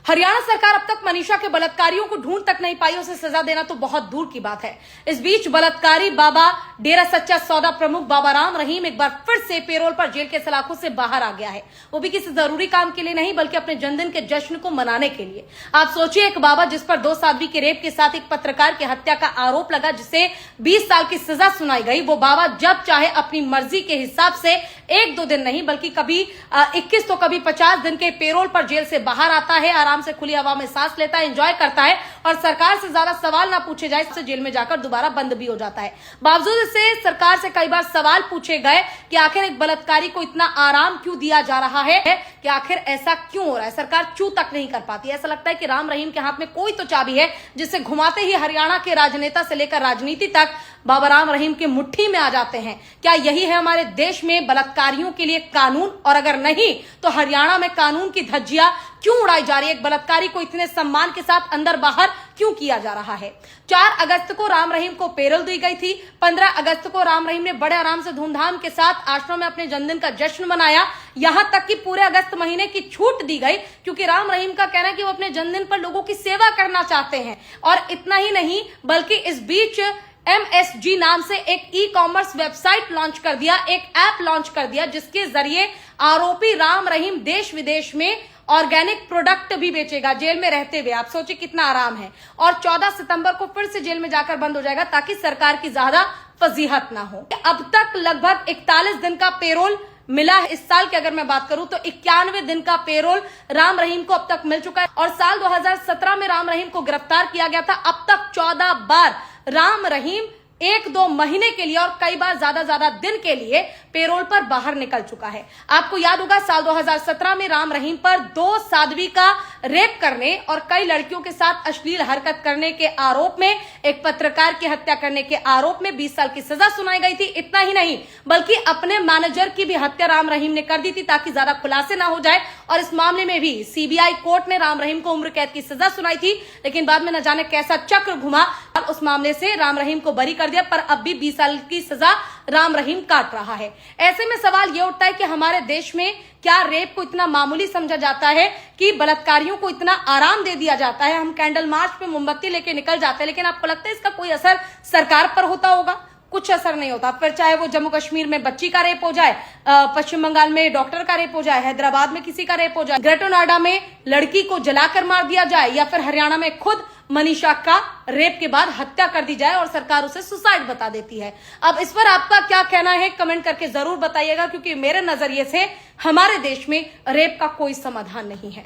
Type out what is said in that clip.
हरियाणा सरकार अब तक मनीषा के बलात्कारियों को ढूंढ तक नहीं पाई, उसे सजा देना तो बहुत दूर की बात है। इस बीच बलात्कारी बाबा डेरा सच्चा सौदा प्रमुख बाबा राम रहीम एक बार फिर से पेरोल पर जेल के सलाखों से बाहर आ गया है। वो भी किसी जरूरी काम के लिए नहीं, बल्कि अपने जन्मदिन के जश्न को मनाने के लिए। आप सोचिए, एक बाबा जिस पर 2 साध्वी के रेप के साथ एक पत्रकार की हत्या का आरोप लगा, जिसे 20 साल की सजा सुनाई गई, वो बाबा जब चाहे अपनी मर्जी के हिसाब से 1-2 दिन नहीं, बल्कि कभी 21 तो कभी 50 दिन के पेरोल पर जेल से बाहर आता है, आराम से खुली हवा में सांस लेता है, एंजॉय करता है और सरकार से ज्यादा सवाल ना पूछे जाए इससे जेल में जाकर दोबारा बंद भी हो जाता है। बावजूद इससे सरकार से कई बार सवाल पूछे गए कि आखिर एक बलात्कारी को इतना आराम क्यों दिया जा रहा है, कि आखिर ऐसा क्यों हो रहा है। सरकार चू तक नहीं कर पाती। ऐसा लगता है कि राम रहीम के हाथ में कोई तो चाबी है, जिसे घुमाते ही हरियाणा के राजनेता से लेकर राजनीति तक बाबा राम रहीम की मुट्ठी में आ जाते हैं। क्या यही है हमारे देश में बलात्कारियों के लिए कानून? और अगर नहीं तो हरियाणा में कानून की धज्जियां क्यों उड़ाई जा रही है? एक बलात्कारी को इतने सम्मान के साथ अंदर बाहर क्यों किया जा रहा है? 4 अगस्त को राम रहीम को पेरोल दी गई थी। 15 अगस्त को राम रहीम ने बड़े आराम से धूमधाम के साथ आश्रम में अपने जन्मदिन का जश्न मनाया। यहां तक कि पूरे अगस्त महीने की छूट दी गई, क्योंकि राम रहीम का कहना है कि वो अपने जन्मदिन पर लोगों की सेवा करना चाहते हैं। और इतना ही नहीं, बल्कि इस बीच MSG नाम से एक ई-कॉमर्स वेबसाइट लॉन्च कर दिया, एक ऐप लॉन्च कर दिया, जिसके जरिए आरोपी राम रहीम देश विदेश में ऑर्गेनिक प्रोडक्ट भी बेचेगा जेल में रहते हुए। आप सोचिए कितना आराम है। और 14 सितंबर को फिर से जेल में जाकर बंद हो जाएगा, ताकि सरकार की ज्यादा फजीहत ना हो। अब तक लगभग 41 दिन का पेरोल मिला है। इस साल की अगर मैं बात करूं तो 91 दिन का पेरोल राम रहीम को अब तक मिल चुका है। और साल 2017 में राम रहीम को गिरफ्तार किया गया था। अब तक 14 बार राम रहीम 1-2 महीने के लिए और कई बार ज्यादा दिन के लिए पेरोल पर बाहर निकल चुका है। आपको याद होगा, साल 2017 में राम रहीम पर 2 साध्वी का रेप करने और कई लड़कियों के साथ अश्लील हरकत करने के आरोप में, एक पत्रकार की हत्या करने के आरोप में 20 साल की सजा सुनाई गई थी। इतना ही नहीं, बल्कि अपने मैनेजर की भी हत्या राम रहीम ने कर दी थी, ताकि ज्यादा खुलासे ना हो जाए। और इस मामले में भी CBI कोर्ट ने राम रहीम को उम्र कैद की सजा सुनाई थी, लेकिन बाद में न जाने कैसा चक्र घुमा और उस मामले से राम रहीम को बरी कर दिया। पर अब भी 20 साल की सजा राम रहीम काट रहा है। ऐसे में सवाल यह उठता है कि हमारे देश में क्या रेप को इतना मामूली समझा जाता है कि बलात्कारियों को इतना आराम दे दिया जाता है? हम कैंडल मार्च पे मोमबत्ती लेके निकल जाते हैं, लेकिन आपको लगता है इसका कोई असर सरकार पर होता होगा? कुछ असर नहीं होता। फिर चाहे वो जम्मू कश्मीर में बच्ची का रेप हो जाए, पश्चिम बंगाल में डॉक्टर का रेप हो जाए, हैदराबाद में किसी का रेप हो जाए, ग्रेटर नोएडा में लड़की को जलाकर मार दिया जाए, या फिर हरियाणा में खुद मनीषा का रेप के बाद हत्या कर दी जाए और सरकार उसे सुसाइड बता देती है। अब इस पर आपका क्या कहना है, कमेंट करके जरूर बताइएगा, क्योंकि मेरे नजरिए से हमारे देश में रेप का कोई समाधान नहीं है।